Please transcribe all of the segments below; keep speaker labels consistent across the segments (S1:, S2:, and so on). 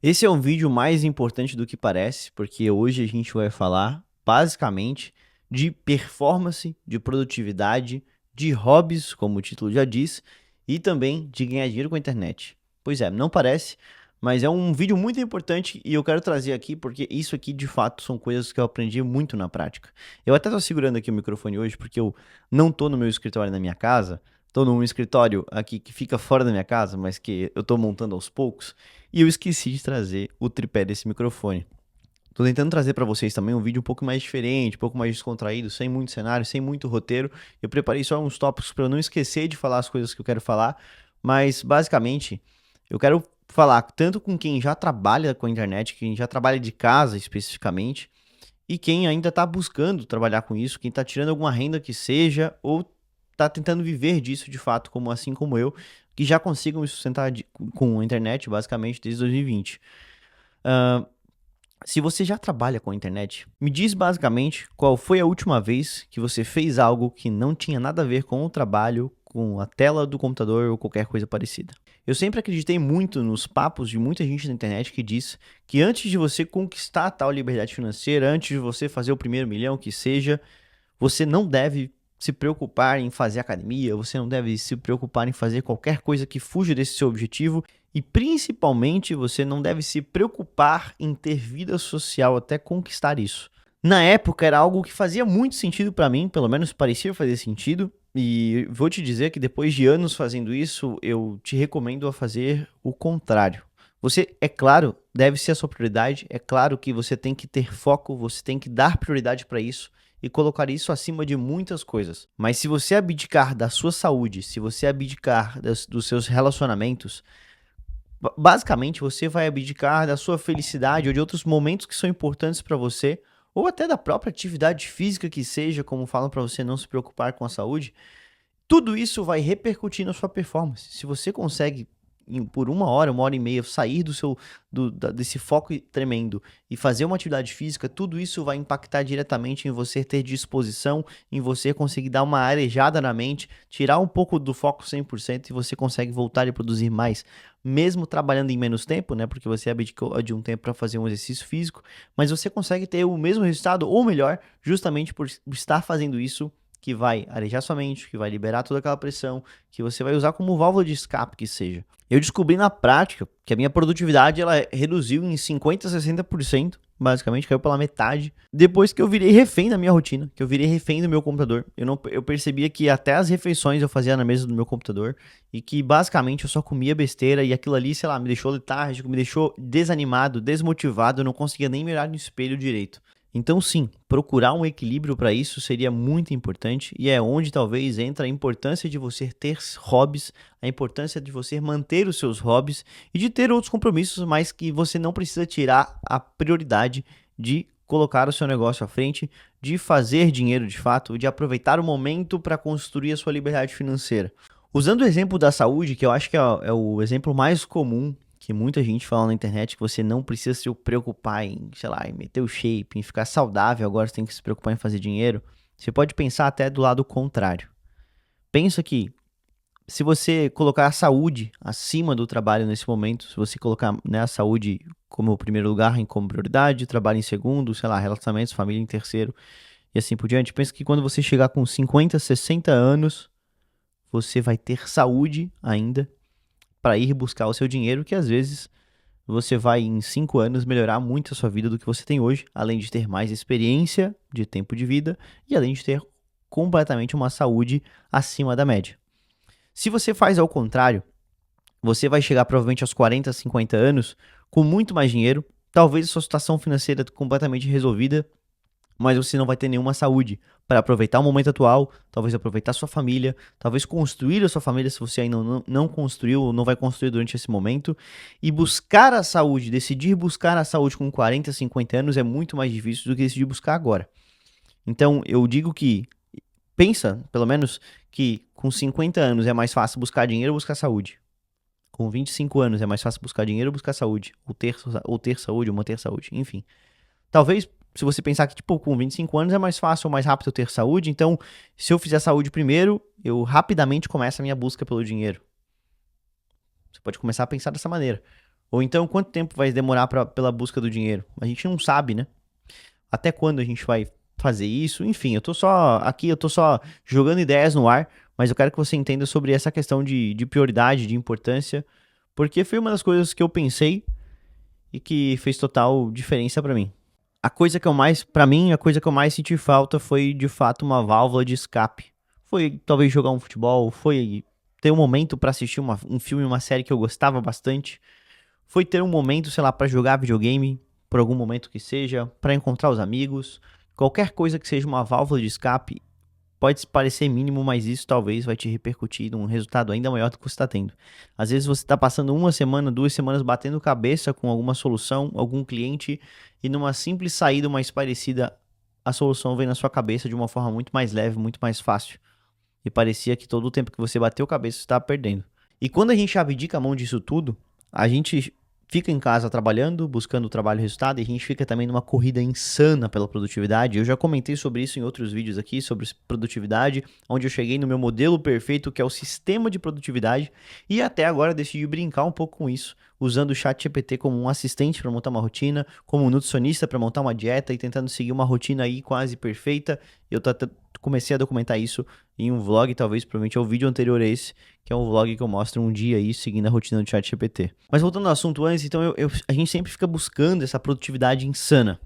S1: Esse é um vídeo mais importante do que parece, porque hoje a gente vai falar basicamente de performance, de produtividade, de hobbies, como o título já diz, e também de ganhar dinheiro com a internet. Pois é, não parece, mas é um vídeo muito importante e eu quero trazer aqui porque isso aqui de fato são coisas que eu aprendi muito na prática. Eu até tô segurando aqui o microfone hoje porque eu não tô no meu escritório na minha casa, tô num escritório aqui que fica fora da minha casa, mas que eu tô montando aos poucos. E eu esqueci de trazer o tripé desse microfone. Tô tentando trazer pra vocês também um vídeo um pouco mais diferente, um pouco mais descontraído, sem muito cenário, sem muito roteiro. Eu preparei só uns tópicos pra eu não esquecer de falar as coisas que eu quero falar, mas basicamente eu quero falar tanto com quem já trabalha com a internet, quem já trabalha de casa especificamente, e quem ainda tá buscando trabalhar com isso, quem tá tirando alguma renda que seja, ou tá tentando viver disso de fato, como assim como eu, que já consigam me sustentar com a internet basicamente desde 2020. Ah, se você já trabalha com a internet, me diz basicamente qual foi a última vez que você fez algo que não tinha nada a ver com o trabalho, com a tela do computador ou qualquer coisa parecida. Eu sempre acreditei muito nos papos de muita gente na internet que diz que antes de você conquistar tal liberdade financeira, antes de você fazer o primeiro milhão que seja, você não deve se preocupar em fazer academia, você não deve se preocupar em fazer qualquer coisa que fuja desse seu objetivo e principalmente você não deve se preocupar em ter vida social até conquistar isso. Na época era algo que fazia muito sentido pra mim, pelo menos parecia fazer sentido, e vou te dizer que depois de anos fazendo isso, eu te recomendo a fazer o contrário. Você, é claro, deve ser a sua prioridade, é claro que você tem que ter foco, você tem que dar prioridade para isso e colocar isso acima de muitas coisas. Mas se você abdicar da sua saúde, se você abdicar dos seus relacionamentos, basicamente você vai abdicar da sua felicidade ou de outros momentos que são importantes para você, ou até da própria atividade física que seja, como falam para você não se preocupar com a saúde. Tudo isso vai repercutir na sua performance. Se você consegue, por uma hora e meia, sair desse foco tremendo e fazer uma atividade física, tudo isso vai impactar diretamente em você ter disposição, em você conseguir dar uma arejada na mente, tirar um pouco do foco 100% e você consegue voltar e produzir mais, mesmo trabalhando em menos tempo, né? Porque você abdicou de um tempo para fazer um exercício físico, mas você consegue ter o mesmo resultado ou melhor, justamente por estar fazendo isso que vai arejar sua mente, que vai liberar toda aquela pressão, que você vai usar como válvula de escape que seja. Eu descobri na prática que a minha produtividade ela reduziu em 50 a 60%, basicamente caiu pela metade, depois que eu virei refém da minha rotina, que eu virei refém do meu computador. Eu percebia que até as refeições eu fazia na mesa do meu computador e que basicamente eu só comia besteira e aquilo ali, sei lá, me deixou letárgico, me deixou desanimado, desmotivado, eu não conseguia nem mirar no espelho direito. Então, sim, procurar um equilíbrio para isso seria muito importante e é onde talvez entra a importância de você ter hobbies, a importância de você manter os seus hobbies e de ter outros compromissos, mas que você não precisa tirar a prioridade de colocar o seu negócio à frente, de fazer dinheiro de fato, de aproveitar o momento para construir a sua liberdade financeira. Usando o exemplo da saúde, que eu acho que é o exemplo mais comum que muita gente fala na internet, que você não precisa se preocupar em, sei lá, em meter o shape, em ficar saudável, agora você tem que se preocupar em fazer dinheiro. Você pode pensar até do lado contrário. Pensa que se você colocar a saúde acima do trabalho nesse momento, se você colocar, né, a saúde como primeiro lugar, como prioridade, trabalho em segundo, sei lá, relacionamentos, família em terceiro e assim por diante, pensa que quando você chegar com 50, 60 anos, você vai ter saúde ainda para ir buscar o seu dinheiro, que às vezes você vai em 5 anos melhorar muito a sua vida do que você tem hoje, além de ter mais experiência de tempo de vida e além de ter completamente uma saúde acima da média. Se você faz ao contrário, você vai chegar provavelmente aos 40, 50 anos com muito mais dinheiro, talvez a sua situação financeira completamente resolvida, mas você não vai ter nenhuma saúde para aproveitar o momento atual, talvez aproveitar sua família, talvez construir a sua família se você ainda não construiu ou não vai construir durante esse momento, e buscar a saúde, decidir buscar a saúde com 40, 50 anos é muito mais difícil do que decidir buscar agora. Então, eu digo que, pensa, pelo menos, que com 50 anos é mais fácil buscar dinheiro ou buscar saúde. Com 25 anos é mais fácil buscar dinheiro ou buscar saúde, ou ter saúde, ou manter saúde, enfim. Talvez, se você pensar que, tipo, com 25 anos é mais fácil ou mais rápido eu ter saúde, então, se eu fizer saúde primeiro, eu rapidamente começo a minha busca pelo dinheiro. Você pode começar a pensar dessa maneira. Ou então, quanto tempo vai demorar pela busca do dinheiro? A gente não sabe, né? Até quando a gente vai fazer isso? Enfim, eu tô só jogando ideias no ar, mas eu quero que você entenda sobre essa questão de prioridade, de importância, porque foi uma das coisas que eu pensei e que fez total diferença pra mim. A coisa que eu mais senti falta foi de fato uma válvula de escape. Foi talvez jogar um futebol, foi ter um momento pra assistir um filme, uma série que eu gostava bastante. Foi ter um momento, sei lá, pra jogar videogame, por algum momento que seja, pra encontrar os amigos. Qualquer coisa que seja uma válvula de escape pode parecer mínimo, mas isso talvez vai te repercutir num resultado ainda maior do que você está tendo. Às vezes você está passando uma semana, 2 semanas batendo cabeça com alguma solução, algum cliente, e numa simples saída mais parecida, a solução vem na sua cabeça de uma forma muito mais leve, muito mais fácil. E parecia que todo o tempo que você bateu cabeça você estava perdendo. E quando a gente abdica a mão disso tudo, a gente fica em casa trabalhando, buscando o trabalho e resultado, e a gente fica também numa corrida insana pela produtividade. Eu já comentei sobre isso em outros vídeos aqui, sobre produtividade, onde eu cheguei no meu modelo perfeito, que é o sistema de produtividade, e até agora decidi brincar um pouco com isso, usando o ChatGPT como um assistente para montar uma rotina, como um nutricionista para montar uma dieta e tentando seguir uma rotina aí quase perfeita. Eu comecei a documentar isso em um vlog, talvez, provavelmente é o vídeo anterior a esse, que é um vlog que eu mostro um dia aí seguindo a rotina do ChatGPT. Mas voltando ao assunto antes, então a gente sempre fica buscando essa produtividade insana.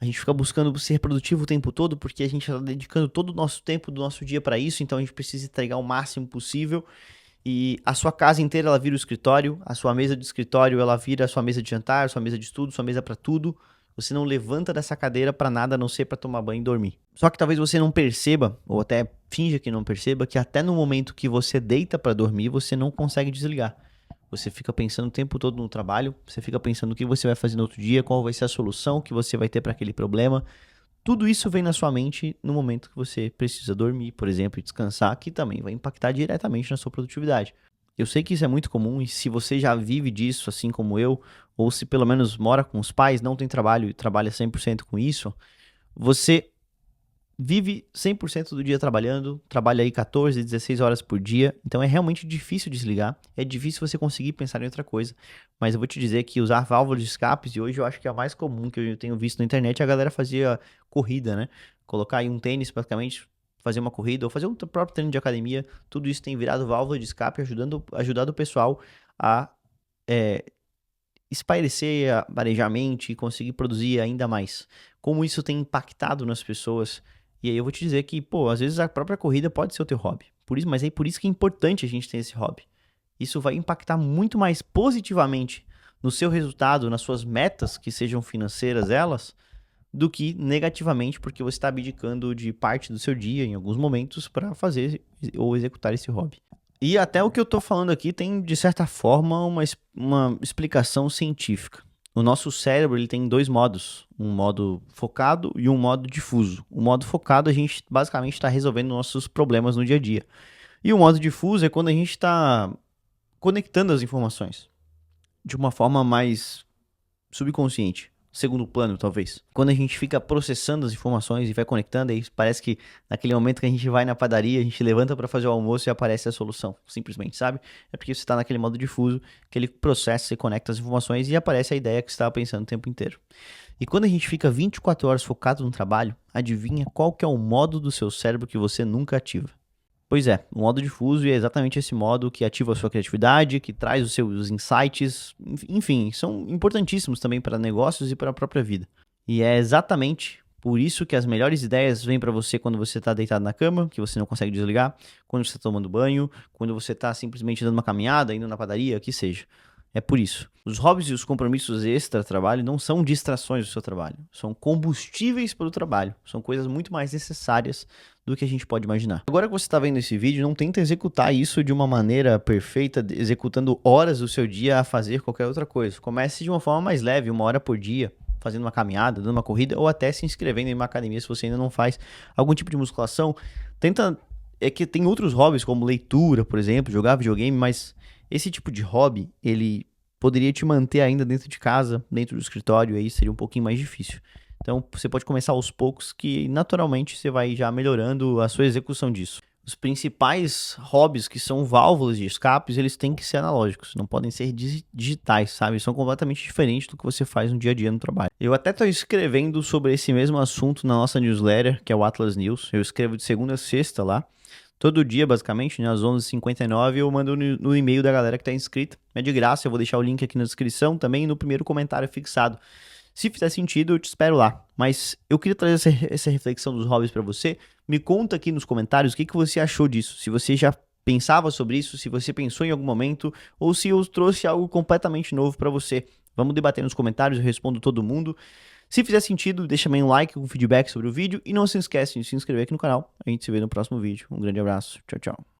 S1: A gente fica buscando ser produtivo o tempo todo porque a gente está dedicando todo o nosso tempo do nosso dia para isso, então a gente precisa entregar o máximo possível. E a sua casa inteira ela vira o escritório, a sua mesa de escritório ela vira a sua mesa de jantar, sua mesa de estudo, sua mesa para tudo. Você não levanta dessa cadeira para nada a não ser para tomar banho e dormir. Só que talvez você não perceba, ou até finja que não perceba, que até no momento que você deita para dormir, você não consegue desligar. Você fica pensando o tempo todo no trabalho, você fica pensando o que você vai fazer no outro dia, qual vai ser a solução que você vai ter para aquele problema. Tudo isso vem na sua mente no momento que você precisa dormir, por exemplo, e descansar, que também vai impactar diretamente na sua produtividade. Eu sei que isso é muito comum e se você já vive disso, assim como eu, ou se pelo menos mora com os pais, não tem trabalho e trabalha 100% com isso, você vive 100% do dia trabalhando, trabalha aí 14, 16 horas por dia, então é realmente difícil desligar, é difícil você conseguir pensar em outra coisa, mas eu vou te dizer que usar válvulas de escapes, e hoje eu acho que é a mais comum que eu tenho visto na internet, a galera fazia corrida, né? Colocar aí um tênis praticamente, fazer uma corrida, ou fazer um próprio treino de academia, tudo isso tem virado válvula de escape, ajudando o pessoal a é, espairecer, a varejar a mente e conseguir produzir ainda mais. Como isso tem impactado nas pessoas. E aí eu vou te dizer que, pô, às vezes a própria corrida pode ser o teu hobby. Mas é por isso que é importante a gente ter esse hobby. Isso vai impactar muito mais positivamente no seu resultado, nas suas metas, que sejam financeiras elas, do que negativamente, porque você está abdicando de parte do seu dia, em alguns momentos, para fazer ou executar esse hobby. E até o que eu tô falando aqui tem, de certa forma, uma explicação científica. O nosso cérebro ele tem dois modos, um modo focado e um modo difuso. O modo focado a gente basicamente está resolvendo nossos problemas no dia a dia. E o modo difuso é quando a gente está conectando as informações de uma forma mais subconsciente, segundo plano, talvez. Quando a gente fica processando as informações e vai conectando, aí parece que naquele momento que a gente vai na padaria, a gente levanta para fazer o almoço e aparece a solução, simplesmente, sabe? É porque você está naquele modo difuso, que ele processa e conecta as informações e aparece a ideia que você estava pensando o tempo inteiro. E quando a gente fica 24 horas focado no trabalho, adivinha qual que é o modo do seu cérebro que você nunca ativa? Pois é, o modo difuso é exatamente esse modo que ativa a sua criatividade, que traz os seus insights, enfim, são importantíssimos também para negócios e para a própria vida. E é exatamente por isso que as melhores ideias vêm para você quando você está deitado na cama, que você não consegue desligar, quando você está tomando banho, quando você está simplesmente dando uma caminhada, indo na padaria, que seja. É por isso. Os hobbies e os compromissos extra-trabalho não são distrações do seu trabalho, são combustíveis para o trabalho, são coisas muito mais necessárias do que a gente pode imaginar. Agora que você está vendo esse vídeo, não tenta executar isso de uma maneira perfeita, executando horas do seu dia a fazer qualquer outra coisa. Comece de uma forma mais leve, 1 hora por dia, fazendo uma caminhada, dando uma corrida, ou até se inscrevendo em uma academia se você ainda não faz algum tipo de musculação. É que tem outros hobbies, como leitura, por exemplo, jogar videogame, mas esse tipo de hobby, ele poderia te manter ainda dentro de casa, dentro do escritório, e aí seria um pouquinho mais difícil. Então, você pode começar aos poucos, que naturalmente você vai já melhorando a sua execução disso. Os principais hobbies que são válvulas de escapes, eles têm que ser analógicos, não podem ser digitais, sabe? São completamente diferentes do que você faz no dia a dia no trabalho. Eu até estou escrevendo sobre esse mesmo assunto na nossa newsletter, que é o Atlas News. Eu escrevo de segunda a sexta lá. Todo dia, basicamente, né, às 11h59, eu mando no e-mail da galera que está inscrita. É de graça, eu vou deixar o link aqui na descrição também e no primeiro comentário fixado. Se fizer sentido, eu te espero lá. Mas eu queria trazer essa reflexão dos hobbies para você. Me conta aqui nos comentários o que você achou disso. Se você já pensava sobre isso, se você pensou em algum momento, ou se eu trouxe algo completamente novo para você. Vamos debater nos comentários, eu respondo todo mundo. Se fizer sentido, deixa também um like com feedback sobre o vídeo e não se esquece de se inscrever aqui no canal. A gente se vê no próximo vídeo. Um grande abraço. Tchau, tchau.